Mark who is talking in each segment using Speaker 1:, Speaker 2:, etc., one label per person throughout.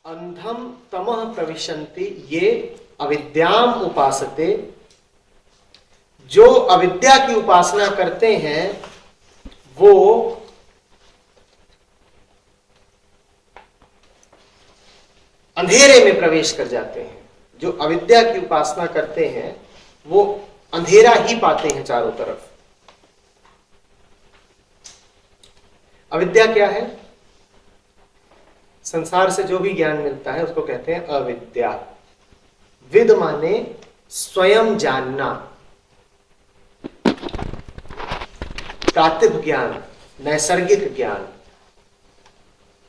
Speaker 1: अंधम तमः प्रविशन्ति ये अविद्याम उपासते। जो अविद्या की उपासना करते हैं वो अंधेरे में प्रवेश कर जाते हैं। जो अविद्या की उपासना करते हैं वो अंधेरा ही पाते हैं चारों तरफ। अविद्या क्या है? संसार से जो भी ज्ञान मिलता है उसको कहते हैं अविद्या। विद माने स्वयं जानना, प्रातिभ ज्ञान, नैसर्गिक ज्ञान।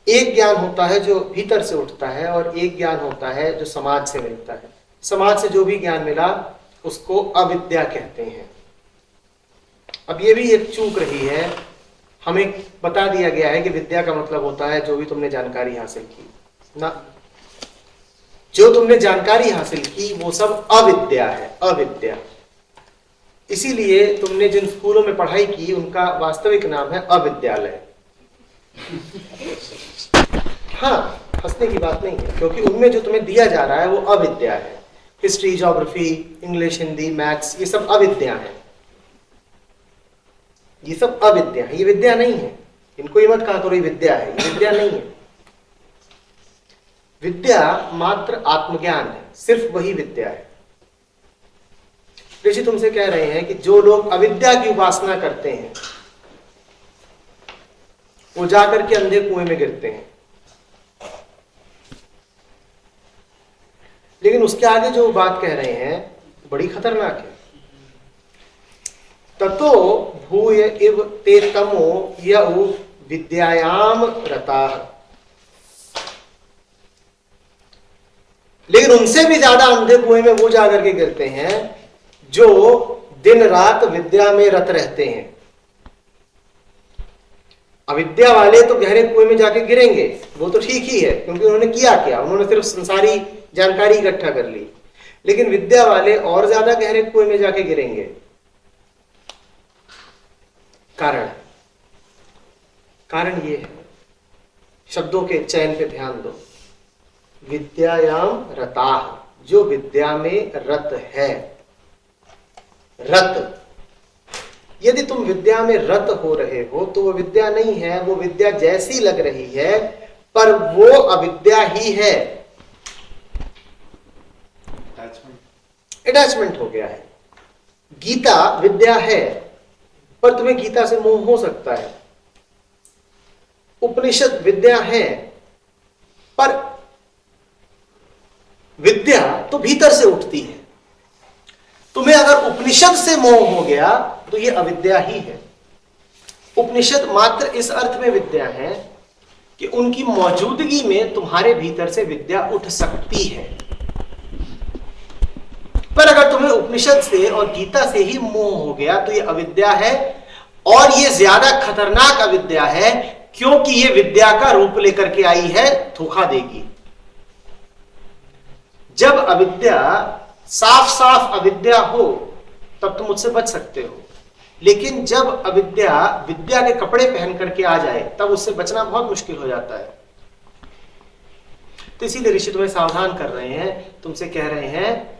Speaker 1: एक ज्ञान होता है जो भीतर से उठता है और एक ज्ञान होता है जो समाज से मिलता है। समाज से जो भी ज्ञान मिला उसको अविद्या कहते हैं। अब ये भी एक चूक रही है, हमें बता दिया गया है कि विद्या का मतलब होता है जो भी तुमने जानकारी हासिल की ना। जो तुमने जानकारी हासिल की वो सब अविद्या है, अविद्या। इसीलिए तुमने जिन स्कूलों में पढ़ाई की उनका वास्तविक नाम है अविद्यालय। हाँ, हंसने की बात नहीं है, क्योंकि उनमें जो तुम्हें दिया जा रहा है वो अविद्या है। History, geography, English, Hindi, maths, ये सब अविद्या है। ये सब अविद्या है, ये विद्या नहीं है। इनको ये मत कहा करो ये विद्या है, ये विद्या नहीं है। विद्या मात्र आत्मज्ञान है, सिर्फ वही विद्या है। ऋषि तुमसे कह रहे हैं कि जो लोग अविद्या की उपासना करते हैं वो जाकर के अंधे कुएं में गिरते हैं। लेकिन उसके आगे जो बात कह रहे हैं बड़ी खतरनाक है। ततो भूय इव ते तमो यउ विद्यायाम रताः। लेकिन उनसे भी ज्यादा अंधे कुएं में वो जाकर के गिरते हैं जो दिन रात विद्या में रत रहते हैं। अविद्या वाले तो गहरे कुएं में जाके गिरेंगे, वो तो ठीक ही है, क्योंकि उन्होंने किया क्या, उन्होंने सिर्फ संसारी जानकारी इकट्ठा कर ली। लेकिन विद्या वाले और ज्यादा गहरे कुएं में जाके गिरेंगे। कारण ये है, शब्दों के चयन पे ध्यान दो। विद्यायाम रताः, जो विद्या में रत है। रत, यदि तुम विद्या में रत हो रहे हो तो वो विद्या नहीं है, वो विद्या जैसी लग रही है पर वो अविद्या ही है। अटैचमेंट हो गया है। गीता विद्या है पर तुम्हें गीता से मोह हो सकता है। उपनिषद विद्या है पर विद्या तो भीतर से उठती है। तुम्हें अगर उपनिषद से मोह हो गया तो यह अविद्या ही है। उपनिषद मात्र इस अर्थ में विद्या है कि उनकी मौजूदगी में तुम्हारे भीतर से विद्या उठ सकती है। पर अगर तुम्हें उपनिषद से और गीता से ही मोह हो गया तो यह अविद्या है, और यह ज्यादा खतरनाक अविद्या है क्योंकि यह विद्या का रूप लेकर के आई है, धोखा देगी। जब अविद्या साफ साफ अविद्या हो तब तुम उससे बच सकते हो, लेकिन जब अविद्या विद्या के कपड़े पहन करके आ जाए तब उससे बचना बहुत मुश्किल हो जाता है। तो इसीलिए ऋषि तुम्हें सावधान कर रहे हैं, तुमसे कह रहे हैं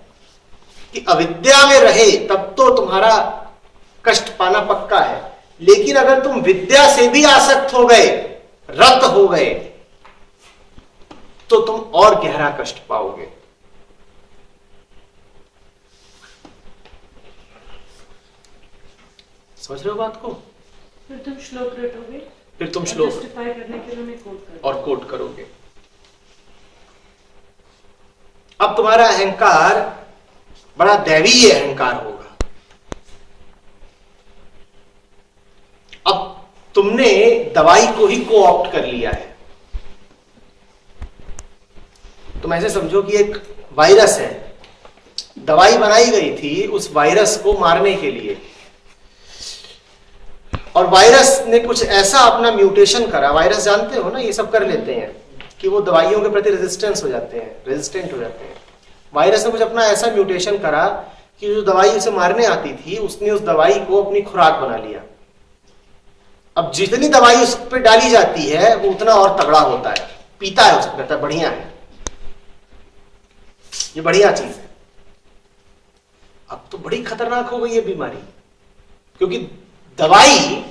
Speaker 1: कि अविद्या में रहे तब तो तुम्हारा कष्ट पाना पक्का है। लेकिन अगर तुम विद्या से भी आसक्त हो गए, रत हो गए, तो तुम और गहरा कष्ट पाओगे। समझ रहे हो बात को?
Speaker 2: फिर तुम श्लोक रटोगे,
Speaker 1: फिर तुम श्लोक
Speaker 2: जस्टिफाई करने के लिए उन्हें कोट करोगे
Speaker 1: और कोट करोगे। अब तुम्हारा अहंकार बड़ा दैवीय अहंकार होगा। अब तुमने दवाई को ही को ऑप्ट कर लिया है। तुम ऐसे समझो कि एक वायरस है, दवाई बनाई गई थी उस वायरस को मारने के लिए, और वायरस ने कुछ ऐसा अपना म्यूटेशन करा। वायरस जानते हो ना, ये सब कर लेते हैं कि वो दवाइयों के प्रति रेजिस्टेंट हो जाते हैं। वायरस ने कुछ अपना ऐसा म्यूटेशन करा कि जो दवाई उसे मारने आती थी उसने उस दवाई को अपनी खुराक बना लिया। अब जितनी दवाई उस पर डाली जाती है वो उतना और तगड़ा होता है, पीता है, उसको कहता है बढ़िया है। ये बढ़िया चीज है। अब तो बड़ी खतरनाक हो गई है बीमारी, क्योंकि दवाई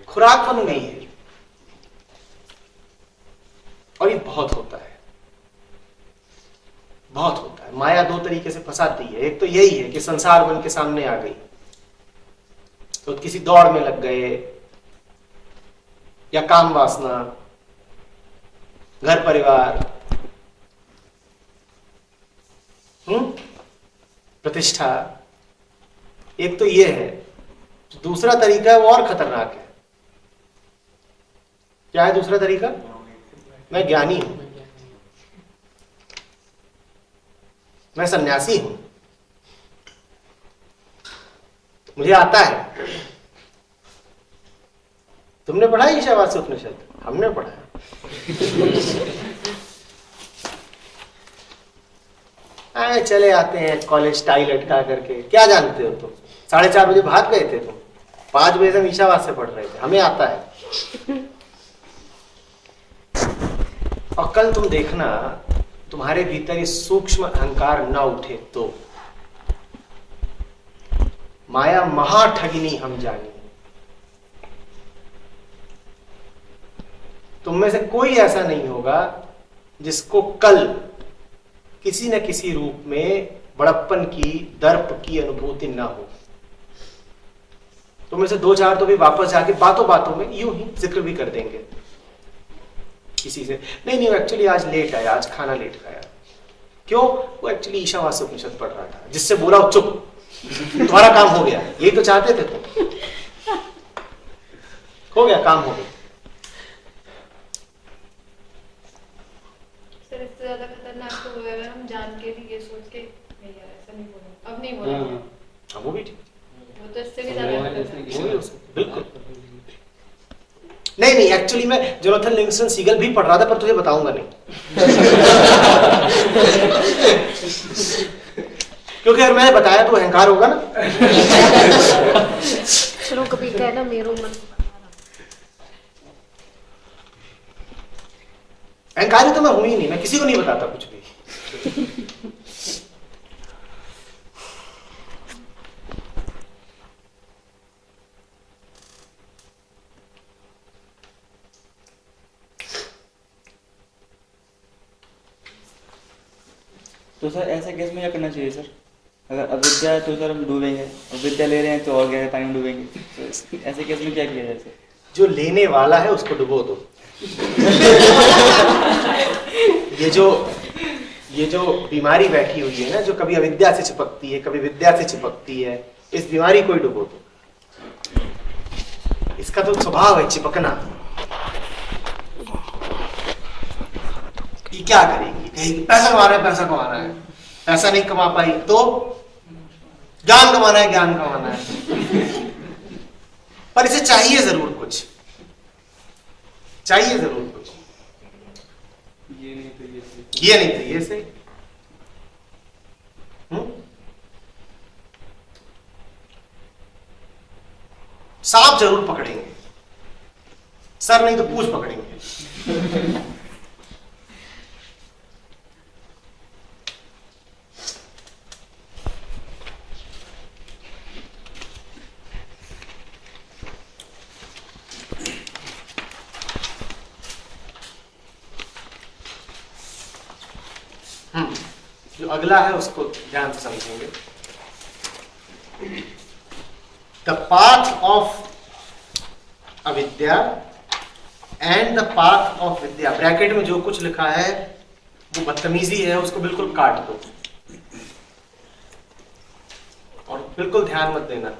Speaker 1: खुराक बन गई है, और ये बहुत होता है, बहुत होता है। माया दो तरीके से फंसाती है। एक तो यही है कि संसार बन के सामने आ गई, तो किसी दौड़ में लग गए, या काम वासना, घर परिवार, प्रतिष्ठा। एक तो ये है। दूसरा तरीका है वो और खतरनाक है। क्या है दूसरा तरीका? मैं ज्ञानी हूं, मैं सन्यासी हूं, मुझे आता है। तुमने पढ़ा ईशावास्य उपनिषद? हमने पढ़ा है। आए चले आते हैं कॉलेज टाई लटका करके। क्या जानते हो तुम? 4:30 बजे भाग गए थे तुम, 5 बजे से हम ईशावास्य पढ़ रहे थे, हमें आता है। और कल तुम देखना, तुम्हारे भीतर ये सूक्ष्म अहंकार न उठे तो माया महाठगिनी हम जानी। तुम में से कोई ऐसा नहीं होगा जिसको कल किसी न किसी रूप में बड़प्पन की, दर्प की अनुभूति ना हो। तुम में से 2-4 तो भी वापस जाके बातों बातों में यूं ही जिक्र भी कर देंगे किसी से, नहीं एक्चुअली आज लेट आया, आज खाना लेट खाया। क्यों? वो एक्चुअली ईशावास्य उपनिषद पढ़ रहा था, जिससे बोला चुप, तुम्हारा काम हो गया। यही तो चाहते थे तुम, हो गया, काम हो गया।
Speaker 3: सर इससे ज्यादा खतरनाक तो वो है अगर हम जान के भी ये सोच के नहीं यार ऐसा नहीं बोला, अब नहीं बोला।
Speaker 1: वो भी ठीक,
Speaker 3: वो तो इससे भी ज्यादा
Speaker 1: बिल्कुल। नहीं एक्चुअली मैं जोनाथन लिविंगस्टन सीगल भी पढ़ रहा था, पर तुझे बताऊंगा नहीं। क्योंकि अगर मैंने बताया तो अहंकार होगा ना।
Speaker 4: चलो कभी कहना मेरो मत।
Speaker 1: अहंकारी तो मैं हूं ही नहीं, मैं किसी को नहीं बताता कुछ भी।
Speaker 5: तो सर ऐसे केस में क्या करना चाहिए सर? अगर अविद्या है तो सर हम डूबेंगे, और विद्या ले रहे हैं तो और गहरे पानी में डूबेंगे, तो ऐसे केस में क्या किया जाए सर?
Speaker 1: जो लेने वाला है उसको डुबो दो। ये जो बीमारी बैठी हुई है ना, जो कभी अविद्या से चिपकती है, कभी विद्या से चिपकती है, इस बीमारी को ही डुबो दो। इसका तो स्वभाव है चिपकना। ये क्या करेगी? कहेगी पैसा कमाना है, पैसा कमाना है, पैसा नहीं कमा पाई तो ज्ञान कमाना है, ज्ञान कमाना है। पर इसे चाहिए जरूर कुछ, चाहिए जरूर कुछ।
Speaker 5: ये नहीं तो ये सही,
Speaker 1: ये नहीं तो ये सही। सांप जरूर पकड़ेंगे, सर नहीं तो पूंछ पकड़ेंगे। जो अगला है उसको ध्यान से समझेंगे। द पाथ ऑफ अविद्या and the path of Vidya. Bracket में जो कुछ लिखा है वो बदतमीजी है, उसको बिल्कुल काट दो और बिल्कुल ध्यान मत देना।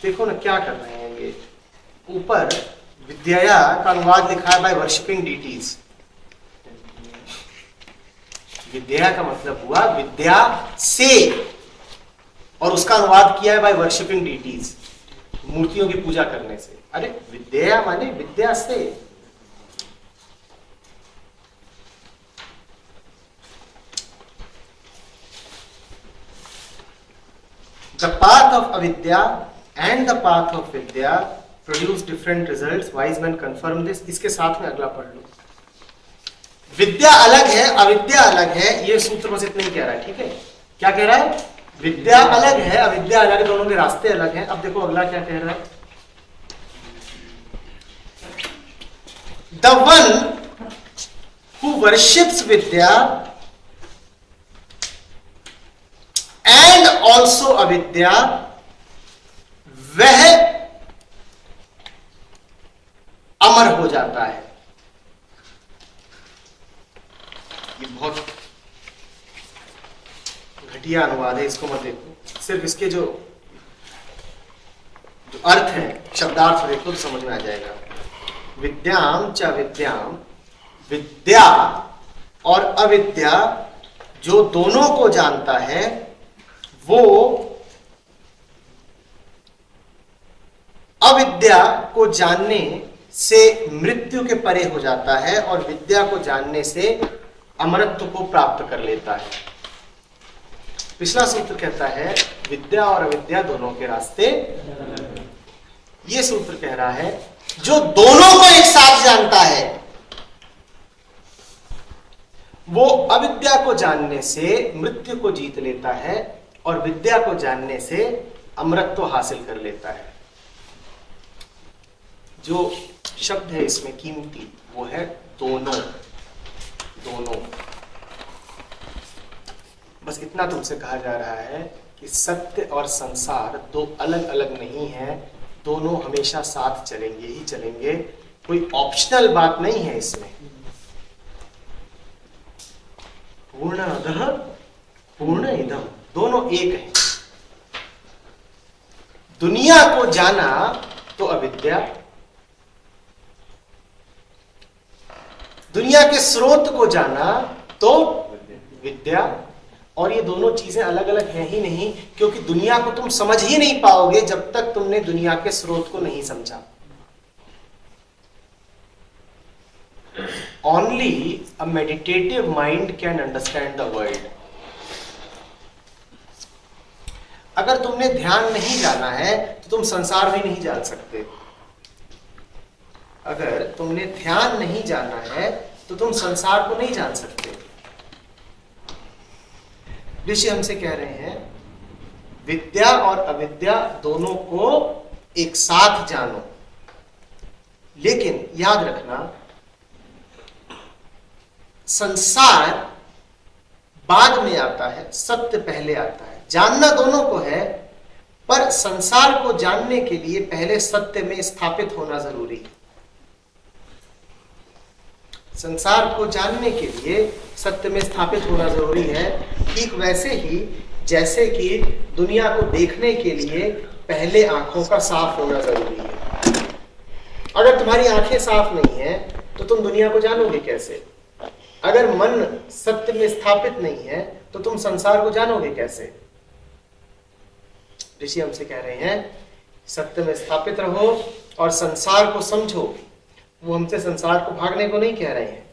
Speaker 1: देखो ना क्या कर रहे हैं ये। ऊपर विद्या का अनुवाद लिखा है बाय वर्शिपिंग डीटीज। विद्या का मतलब हुआ विद्या से, और उसका अनुवाद किया है बाय वर्शिपिंग डीटीज, मूर्तियों की पूजा करने से। अरे विद्या माने विद्या से। द पाथ ऑफ अविद्या and the path of vidya produce different results, wise man confirm this. इसके साथ में अगला पढ़ लो। विद्या अलग है, अविद्या अलग है, ये सूत्र बस इतना ही कह रहा है, ठीक है। क्या कह रहा है? विद्या अलग है, अविद्या अलग है, दोनों के रास्ते अलग हैं। अब देखो अगला क्या कह रहा है। The one who worships Vidya and also avidya, वह अमर हो जाता है। ये बहुत घटिया अनुवाद है, इसको मत देखो, सिर्फ इसके जो अर्थ है, शब्दार्थ देखो तो समझ में आ जाएगा। विद्याम च विद्याम, विद्या और अविद्या जो दोनों को जानता है वो अविद्या को जानने से मृत्यु के परे हो जाता है और विद्या को जानने से अमरत्व को प्राप्त कर लेता है। पिछला सूत्र कहता है विद्या और अविद्या दोनों के रास्ते। ये सूत्र कह रहा है जो दोनों को एक साथ जानता है वो अविद्या को जानने से मृत्यु को जीत लेता है और विद्या को जानने से अमरत्व हासिल कर लेता है। जो शब्द है इसमें कीमती वो है दोनों। दोनों, बस इतना तुमसे कहा जा रहा है कि सत्य और संसार दो अलग अलग नहीं है, दोनों हमेशा साथ चलेंगे ही चलेंगे। कोई ऑप्शनल बात नहीं है इसमें। पूर्णतः पूर्ण इदम, दोनों एक हैं। दुनिया को जाना तो अविद्या, दुनिया के स्रोत को जाना तो विद्या। और ये दोनों चीजें अलग अलग हैं ही नहीं, क्योंकि दुनिया को तुम समझ ही नहीं पाओगे जब तक तुमने दुनिया के स्रोत को नहीं समझा। Only a meditative mind can understand the world. अगर तुमने ध्यान नहीं जाना है तो तुम संसार भी नहीं जान सकते। अगर तुमने ध्यान नहीं जाना है तो तुम संसार को नहीं जान सकते। ऋषि हमसे कह रहे हैं विद्या और अविद्या दोनों को एक साथ जानो, लेकिन याद रखना संसार बाद में आता है, सत्य पहले आता है। जानना दोनों को है, पर संसार को जानने के लिए पहले सत्य में स्थापित होना जरूरी है। संसार को जानने के लिए सत्य में स्थापित होना जरूरी है। ठीक वैसे ही जैसे कि दुनिया को देखने के लिए पहले आंखों का साफ होना जरूरी है। अगर तुम्हारी आंखें साफ नहीं है तो तुम दुनिया को जानोगे कैसे? अगर मन सत्य में स्थापित नहीं है तो तुम संसार को जानोगे कैसे? ऋषि हमसे कह रहे हैं सत्य में स्थापित रहो और संसार को समझो। वो हमसे संसार को भागने को नहीं कह रहे हैं,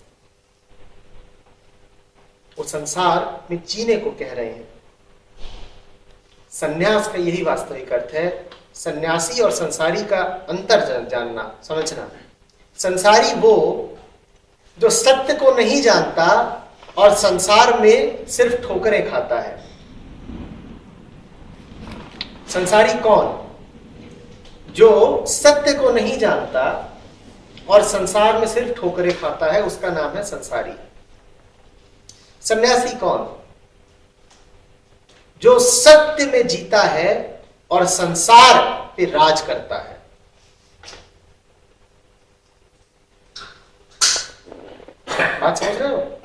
Speaker 1: वो संसार में जीने को कह रहे हैं। सन्यास का यही वास्तविक अर्थ है। सन्यासी और संसारी का अंतर जानना, समझना। संसारी वो जो सत्य को नहीं जानता और संसार में सिर्फ ठोकरें खाता है। संसारी कौन? जो सत्य को नहीं जानता और संसार में सिर्फ ठोकरें खाता है, उसका नाम है संसारी। सन्यासी कौन? जो सत्य में जीता है और संसार पे राज करता है। बात समझ रहे हो?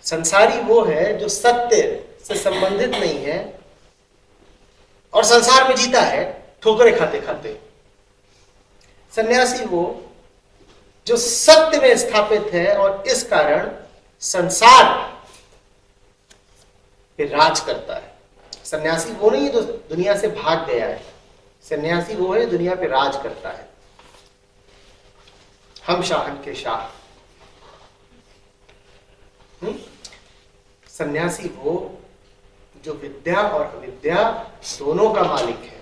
Speaker 1: संसारी वो है जो सत्य से संबंधित नहीं है और संसार में जीता है ठोकरें खाते खाते। सन्यासी वो जो सत्य में स्थापित है और इस कारण संसार पे राज करता है। सन्यासी वो नहीं है जो दुनिया से भाग गया है। सन्यासी वो है दुनिया पे राज करता है। हम शाहन के शाह। सन्यासी वो जो विद्या और अविद्या दोनों का मालिक है,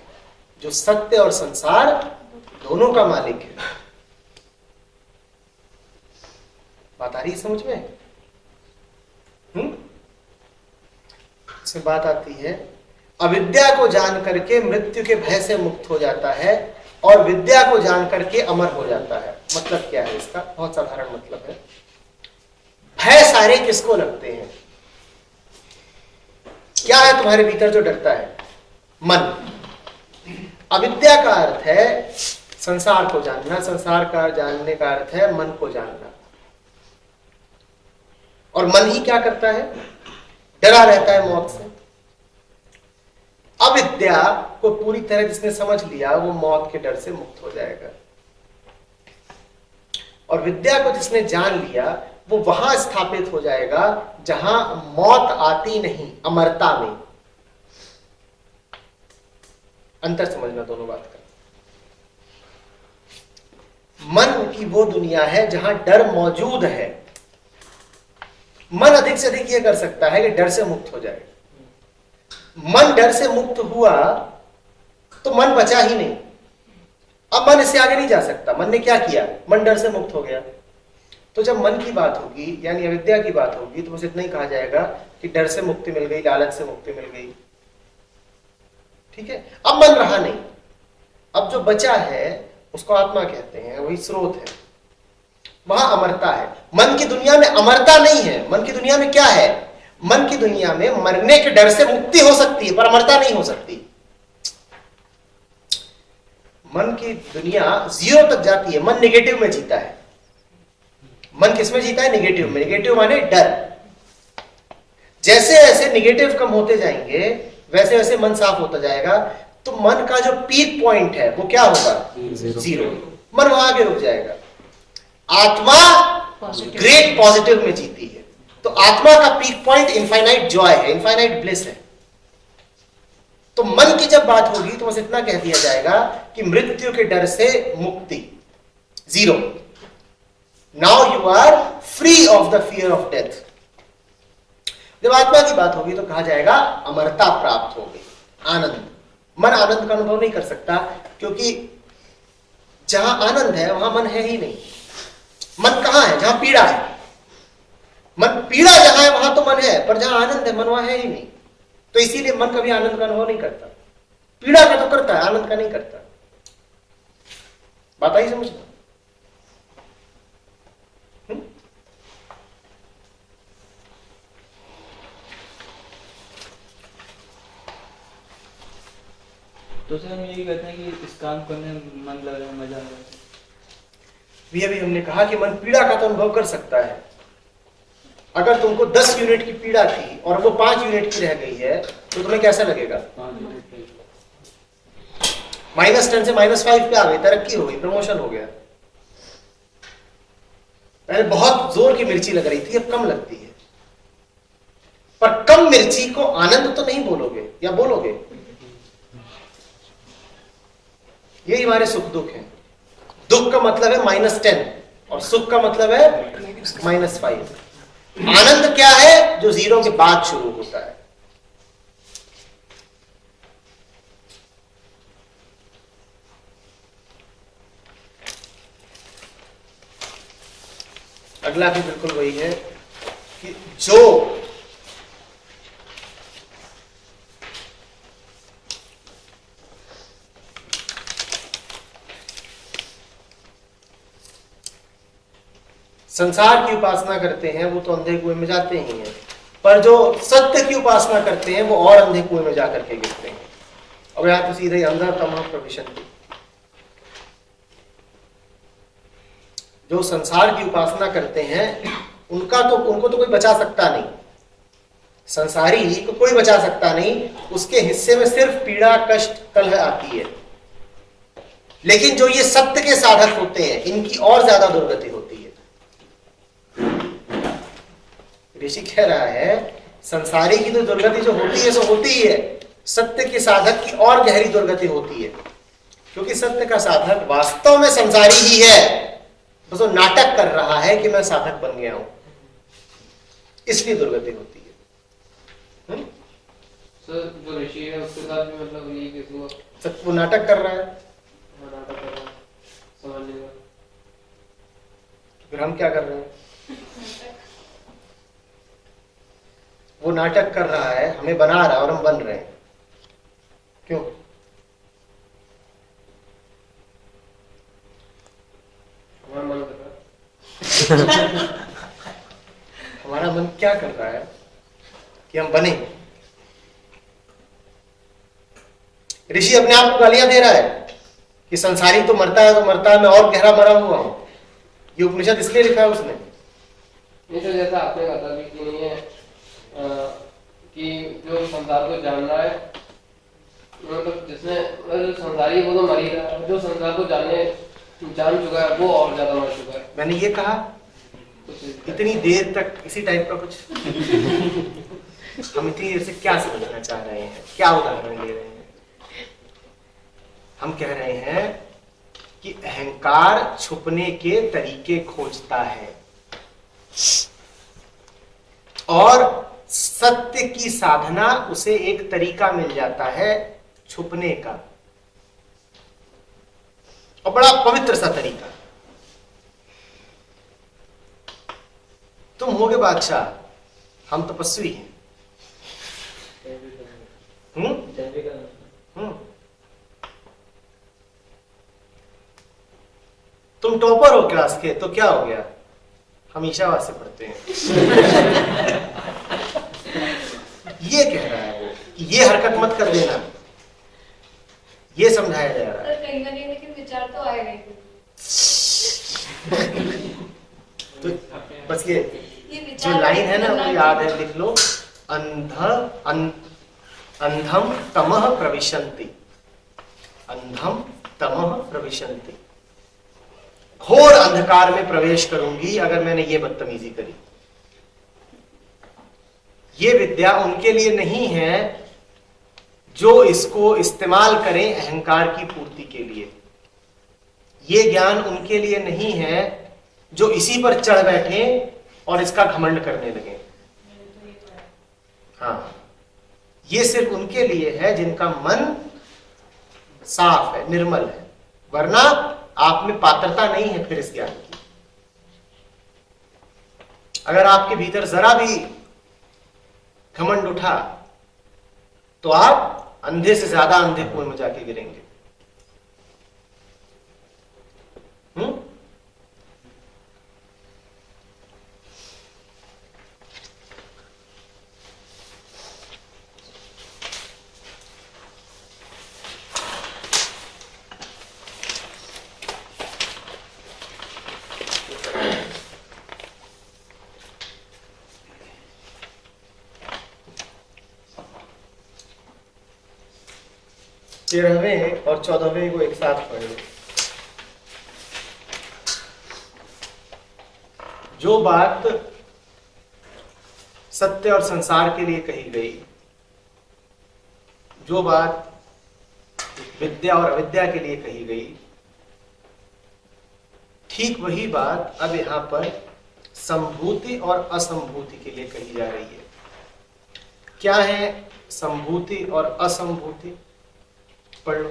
Speaker 1: जो सत्य और संसार दोनों का मालिक है। बात आ रही है समझ में? इसमें बात आती है, अविद्या को जान करके मृत्यु के भय से मुक्त हो जाता है और विद्या को जान करके अमर हो जाता है। मतलब क्या है इसका? बहुत साधारण मतलब है। भय सारे किसको लगते हैं? क्या है तुम्हारे भीतर जो डरता है? मन। अविद्या का अर्थ है संसार को जानना, संसार का जानने का अर्थ है मन को जानना। और मन ही क्या करता है? डरा रहता है मौत से। अविद्या को पूरी तरह जिसने समझ लिया वो मौत के डर से मुक्त हो जाएगा, और विद्या को जिसने जान लिया वो वहां स्थापित हो जाएगा जहां मौत आती नहीं, अमरता में। अंतर समझना दोनों बात का। मन की वो दुनिया है जहां डर मौजूद है। मन अधिक से अधिक ये कर सकता है कि डर से मुक्त हो जाए। मन डर से मुक्त हुआ तो मन बचा ही नहीं। अब मन इससे आगे नहीं जा सकता। मन ने क्या किया? मन डर से मुक्त हो गया। तो जब मन की बात होगी यानी अविद्या की बात होगी तो बस इतना ही कहा जाएगा कि डर से मुक्ति मिल गई, लालच से मुक्ति मिल गई। ठीक है, अब मन रहा नहीं। अब जो बचा है उसको आत्मा कहते हैं, वही स्रोत है, वहां अमरता है। मन की दुनिया में अमरता नहीं है। मन की दुनिया में क्या है? मन की दुनिया में मरने के डर से मुक्ति हो सकती है पर अमरता नहीं हो सकती। मन की दुनिया 0 तक जाती है। मन नेगेटिव में जीता है। मन किस में जीता है? नेगेटिव में। नेगेटिव माने डर। जैसे जैसे नेगेटिव कम होते जाएंगे वैसे वैसे मन साफ होता जाएगा। तो मन का जो पीक पॉइंट है वो क्या होगा? 0। मन वहां आगे रुक जाएगा। आत्मा ग्रेट पॉजिटिव में जीती है। तो आत्मा का पीक पॉइंट इनफाइनाइट जॉय है, इनफाइनाइट ब्लिस है। तो मन की जब बात होगी तो बस इतना कह दिया जाएगा कि मृत्यु के डर से मुक्ति 0। Now you are free of the fear of death. जब आत्मा की बात होगी तो कहा जाएगा अमरता प्राप्त हो गई, आनंद। मन आनंद का अनुभव नहीं कर सकता क्योंकि जहां आनंद है वहां मन है ही नहीं। मन कहां है? जहां पीड़ा है। मन पीड़ा जहां है वहां तो मन है, पर जहां आनंद है मन वहां है ही नहीं। तो इसीलिए मन कभी आनंद का अनुभव नहीं करता। पीड़ा का तो करता है, आनंद का नहीं करता। बात आई समझ?
Speaker 5: तो सर हम यही कहते हैं कि इस काम करने में मन लग रहा है, मजा आ रहा है।
Speaker 1: अभी हमने कहा कि मन पीड़ा का तो अनुभव कर सकता है। अगर तुमको 10 यूनिट की पीड़ा थी और वो 5 यूनिट की रह गई है तो तुम्हें कैसा लगेगा? -10 से -5 पे आ गई, तरक्की हो गई, प्रमोशन हो गया। पहले बहुत जोर की मिर्ची लग रही थी, अब कम लगती है। पर कम मिर्ची को आनंद तो नहीं बोलोगे, या बोलोगे? यही हमारे सुख दुख हैं। दुख का मतलब है -10 और सुख का मतलब है -5। आनंद क्या है? जो 0 के बाद शुरू होता है। अगला भी बिल्कुल वही है कि जो संसार की उपासना करते हैं वो तो अंधे कुएं में जाते ही हैं, पर जो सत्य की उपासना करते हैं वो और अंधे कुएं में जाकर के गिरते हैं। अब यहां तो सीधे अंधा तमह प्रविशन्ति। जो संसार की उपासना करते हैं उनको तो कोई बचा सकता नहीं। संसारी को कोई बचा सकता नहीं। उसके हिस्से में सिर्फ पीड़ा, कष्ट, कलह आती है। लेकिन जो ये सत्य के साधक होते हैं इनकी और ज्यादा दुर्गति होती है। ऋषि कह रहा है संसारी की तो दुर्गति जो होती है सो होती ही है, सत्य के साधक की और गहरी दुर्गति होती है। क्योंकि सत्य का साधक वास्तव में संसारी ही है, बस वो नाटक कर रहा है कि मैं साधक बन गया हूं, इसलिए दुर्गति होती है।
Speaker 6: सर जो ऋषि है उसके साथ भी मतलब ये केस हुआ,
Speaker 1: वो नाटक कर रहा है।
Speaker 6: नाटक कर रहा है।
Speaker 1: फिर हम क्या कर रहे हैं? वो नाटक कर रहा है, हमें बना रहा है और हम बन रहे हैं। क्यों?
Speaker 6: हमारा मन कर रहा है।
Speaker 1: हमारा मन क्या कर रहा है कि हम बने? ऋषि अपने आप को गालियां दे रहा है कि संसारी तो मरता है, मैं और गहरा मरा हुआ हूं। ये उपनिषद इसलिए लिखा है उसने।
Speaker 6: नहीं तो जैसा आपने कहा था कि नहीं है कि जो संसार को जान रहा है, मतलब जिसने जो संसारी वो तो मर ही रहा है, जो संसार को जान चुका है वो और ज्यादा मर चुका है।
Speaker 1: मैंने ये कहा इतनी देर तक इसी टाइप का कुछ हम इतनी देर से क्या समझना चाह रहे हैं, क्या उदाहरण ले रहे हैं? हम कह रहे हैं कि अहंकार छुपने के तरीके खोजता है और सत्य की साधना उसे एक तरीका मिल जाता है छुपने का, और बड़ा पवित्र सा तरीका। तुम होगे बादशाह, हम तपस्वी हैं। तुम टॉपर हो क्लास के, तो क्या हो गया? हम ईशावास से पढ़ते हैं। ये कह रहा है वो कि ये हरकत मत कर देना, ये समझाया जा रहा है।
Speaker 3: कहीं ना कहीं लेकिन विचार तो आएगा ही।
Speaker 1: तो बस ये जो
Speaker 3: विचार
Speaker 1: लाइन है ना वो याद है, लिख लो। अंधम तमः प्रविशन्ति, अंधम तमः प्रविशन्ति। घोर अंधकार में प्रवेश करूंगी अगर मैंने ये बदतमीजी करी। ये विद्या उनके लिए नहीं है जो इसको इस्तेमाल करें अहंकार की पूर्ति के लिए। ये ज्ञान उनके लिए नहीं है जो इसी पर चढ़ बैठे और इसका घमंड करने लगे। हाँ, ये सिर्फ उनके लिए है जिनका मन साफ है, निर्मल है, वरना आप में पात्रता नहीं है फिर इस ज्ञान की। अगर आपके भीतर जरा भी घमंड उठा तो आप अंधे से ज्यादा अंधे कुएं में जाके गिरेंगे। तेरहवें और 14वें को एक साथ पढ़ लो। जो बात सत्य और संसार के लिए कही गई, जो बात विद्या और अविद्या के लिए कही गई, ठीक वही बात अब यहां पर संभूति और असंभूति के लिए कही जा रही है। क्या है संभूति और असंभूति? पढ़ लो।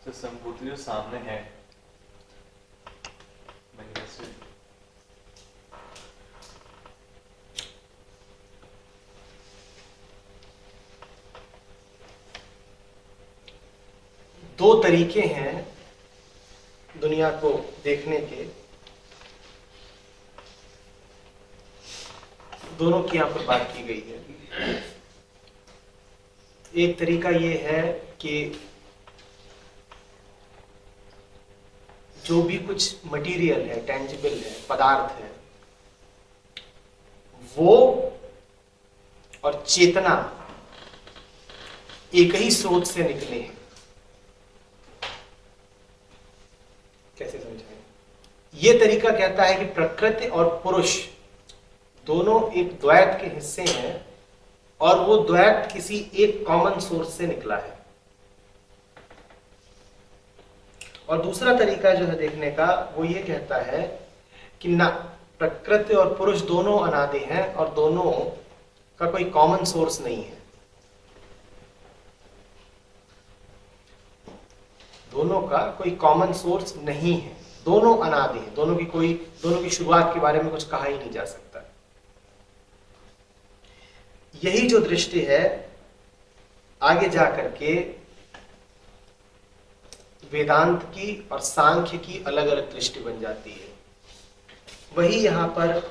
Speaker 7: तो संभूति जो सामने है,
Speaker 1: दो तरीके हैं दुनिया को देखने के, दोनों की यहां पर बात की गई है। एक तरीका ये है कि जो भी कुछ मटेरियल है, टेंजिबल है, पदार्थ है, वो और चेतना एक ही स्रोत से निकले हैं। कैसे समझाएं? ये तरीका कहता है कि प्रकृति और पुरुष दोनों एक द्वैत के हिस्से हैं और वो द्वैत किसी एक कॉमन सोर्स से निकला है। और दूसरा तरीका जो है देखने का वो ये कहता है कि ना, प्रकृति और पुरुष दोनों अनादि हैं और दोनों का कोई कॉमन सोर्स नहीं है। दोनों का कोई कॉमन सोर्स नहीं है, दोनों अनादि हैं, दोनों की शुरुआत के बारे में कुछ कहा ही नहीं जा सकता। यही जो दृष्टि है आगे जाकर के वेदांत की और सांख्य की अलग अलग दृष्टि बन जाती है। वही यहां पर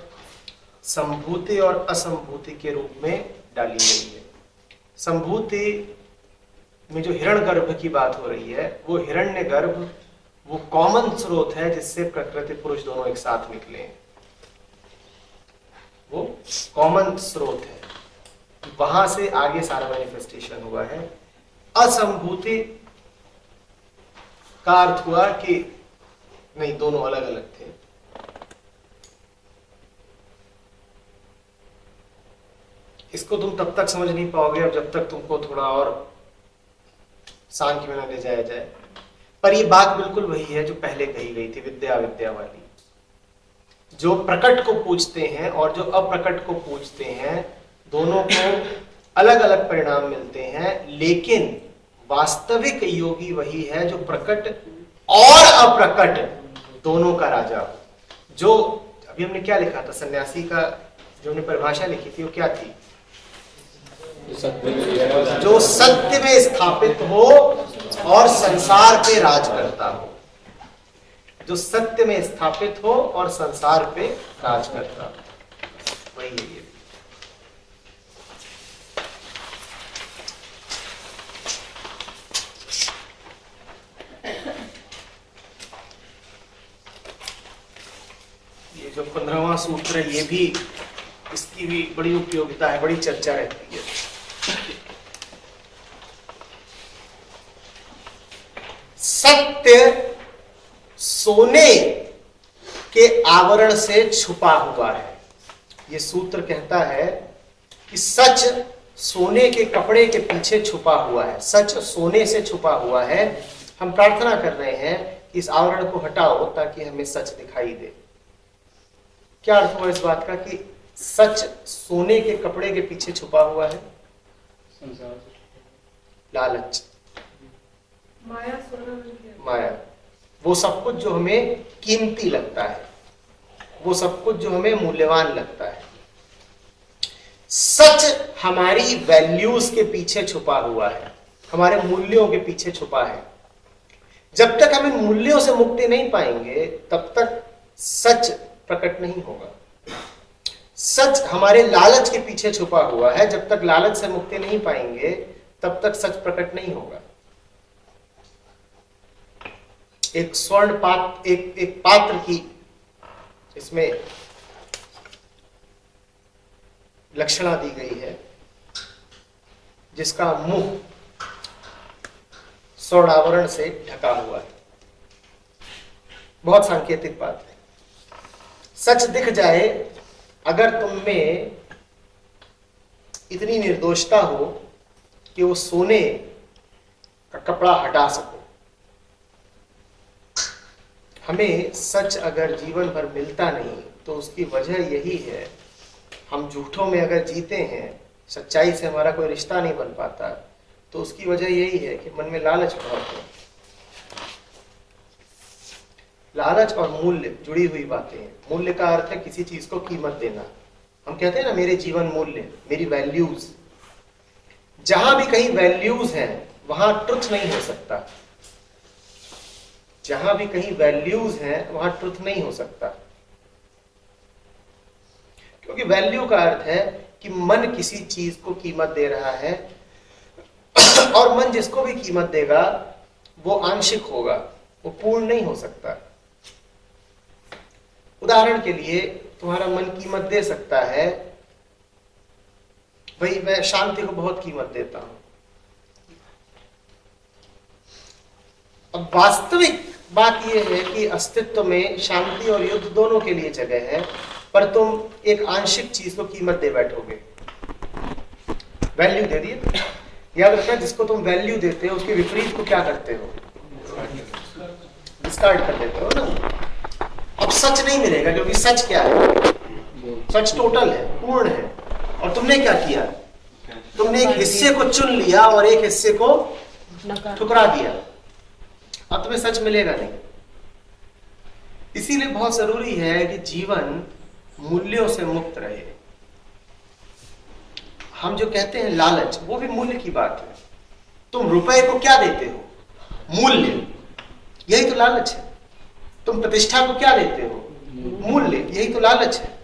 Speaker 1: संभूति और असंभूति के रूप में डाली गई है। संभूति में जो हिरण्यगर्भ की बात हो रही है, वो हिरण्यगर्भ वो कॉमन स्रोत है जिससे प्रकृति पुरुष दोनों एक साथ निकले हैं। वो कॉमन स्रोत है, वहां से आगे सारा मैनिफेस्टेशन हुआ है। असंभूति का अर्थ हुआ कि नहीं, दोनों अलग अलग थे। इसको तुम तब तक समझ नहीं पाओगे जब तक तुमको थोड़ा और सांख्य में न ले जाया जाए। पर ये बात बिल्कुल वही है जो पहले कही गई थी, विद्या विद्या वाली। जो प्रकट को पूजते हैं और जो अप्रकट को पूजते हैं, दोनों को अलग अलग परिणाम मिलते हैं, लेकिन वास्तविक योगी वही है जो प्रकट और अप्रकट दोनों का राजा हो। जो अभी हमने क्या लिखा था, सन्यासी का जो हमने परिभाषा लिखी थी वो क्या थी? जो सत्य में स्थापित हो और संसार पे राज करता हो। जो सत्य में स्थापित हो और संसार पे राज करता हो, वही है ये जो 15वां सूत्र है, ये भी, इसकी भी बड़ी उपयोगिता है, बड़ी चर्चा रहती है। सत्य सोने के आवरण से छुपा हुआ है। ये सूत्र कहता है कि सच सोने के कपड़े के पीछे छुपा हुआ है, सच सोने से छुपा हुआ है। हम प्रार्थना कर रहे हैं कि इस आवरण को हटाओ ताकि हमें सच दिखाई दे। क्या अर्थ हुआ इस बात का कि सच सोने के कपड़े के पीछे छुपा हुआ है? लालच,
Speaker 2: माया सोना बन गया।
Speaker 1: माया, वो सब कुछ जो हमें कीमती लगता है, वो सब कुछ जो हमें मूल्यवान लगता है। सच हमारी वैल्यूज के पीछे छुपा हुआ है, हमारे मूल्यों के पीछे छुपा है। जब तक हम इन मूल्यों से मुक्ति नहीं पाएंगे तब तक सच प्रकट नहीं होगा। सच हमारे लालच के पीछे छुपा हुआ है, जब तक लालच से मुक्ति नहीं पाएंगे तब तक सच प्रकट नहीं होगा। एक स्वर्ण पात्र, एक पात्र की इसमें लक्षणा दी गई है जिसका मुंह स्वर्णावरण से ढका हुआ है। बहुत सांकेतिक बात है। सच दिख जाए, अगर तुम में इतनी निर्दोषता हो कि वो सोने का कपड़ा हटा सको। हमें सच अगर जीवन भर मिलता नहीं तो उसकी वजह यही है, हम झूठों में अगर जीते हैं, सच्चाई से हमारा कोई रिश्ता नहीं बन पाता, तो उसकी वजह यही है कि मन में लालच बहुत है। लालच और मूल्य जुड़ी हुई बातें हैं। मूल्य का अर्थ है किसी चीज को कीमत देना। हम कहते हैं ना, मेरे जीवन मूल्य, मेरी वैल्यूज। जहां भी कहीं वैल्यूज हैं वहां ट्रुथ नहीं हो सकता। जहां भी कहीं वैल्यूज हैं वहां ट्रुथ नहीं हो सकता, क्योंकि वैल्यू का अर्थ है कि मन किसी चीज को कीमत दे रहा है और मन जिसको भी कीमत देगा वो आंशिक होगा, वो पूर्ण नहीं हो सकता। उदाहरण के लिए तुम्हारा मन कीमत दे सकता है, भाई मैं शांति को बहुत कीमत देता हूं। अब वास्तविक बात यह है कि अस्तित्व में शांति और युद्ध दोनों के लिए जगह है, पर तुम एक आंशिक चीज को कीमत दे बैठोगे। वैल्यू दे दिए। याद रखना, जिसको तुम वैल्यू देते हो उसके विपरीत को क्या करते हो? डिस्कार्ड कर देते हो ना। अब सच नहीं मिलेगा, क्योंकि सच क्या है? सच टोटल है, पूर्ण है। और तुमने क्या किया? तुमने एक हिस्से को चुन लिया और एक हिस्से को ठुकरा दिया। अब तुम्हें सच मिलेगा नहीं। इसीलिए बहुत जरूरी है कि जीवन मूल्यों से मुक्त रहे। हम जो कहते हैं लालच, वो भी मूल्य की बात है। तुम रुपए को क्या देते हो? मूल्य। यही तो लालच है। तुम प्रतिष्ठा को क्या देते हो? मूल्य। यही तो लालच है।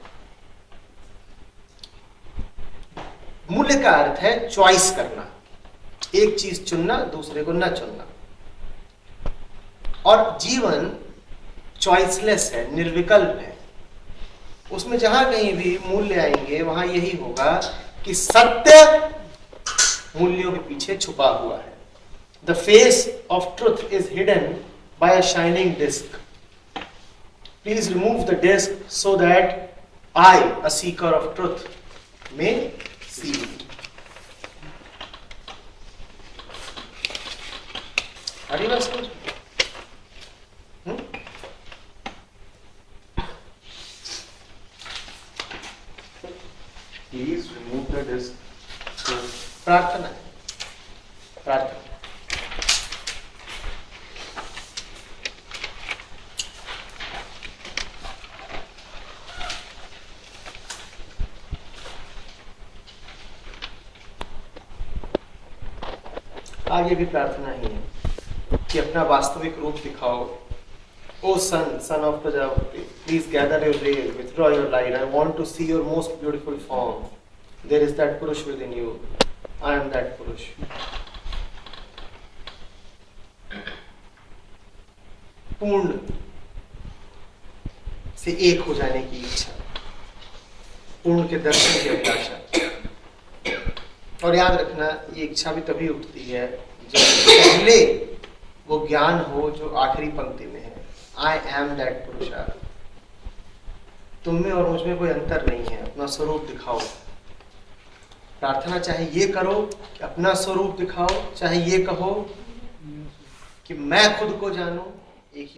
Speaker 1: मूल्य का अर्थ है चॉइस करना, एक चीज चुनना, दूसरे को न चुनना। और जीवन चॉइसलेस है, निर्विकल्प है। उसमें जहां कहीं भी मूल्य आएंगे वहां यही होगा कि सत्य मूल्यों के पीछे छुपा हुआ है। The face of truth is hidden by a shining disc. Please remove the disc so that I, a seeker of truth, may see you. हरी बात समझ?
Speaker 7: Please remove the disc. So,
Speaker 1: प्रार्थना है, प्रार्थना। आगे भी प्रार्थना ही है कि अपना वास्तविक रूप दिखाओ। O son, son of Prajapati, please gather your rays, withdraw your light. I want to see your most beautiful form. There is that Purush within you. I am that Purush. पूर्ण से एक हो जाने की इच्छा, पूर्ण के दर्शन की अभिलाषा। और याद रखना, ये इच्छा भी तभी उठती है जब पहले वो ज्ञान हो जो आखिरी पंक्ति में है, आई एम दैट पुरुषा। तुम में और मुझ में कोई अंतर नहीं है, अपना स्वरूप दिखाओ। प्रार्थना चाहे ये करो कि अपना स्वरूप दिखाओ, चाहे ये कहो कि मैं खुद को जानूं, एक ही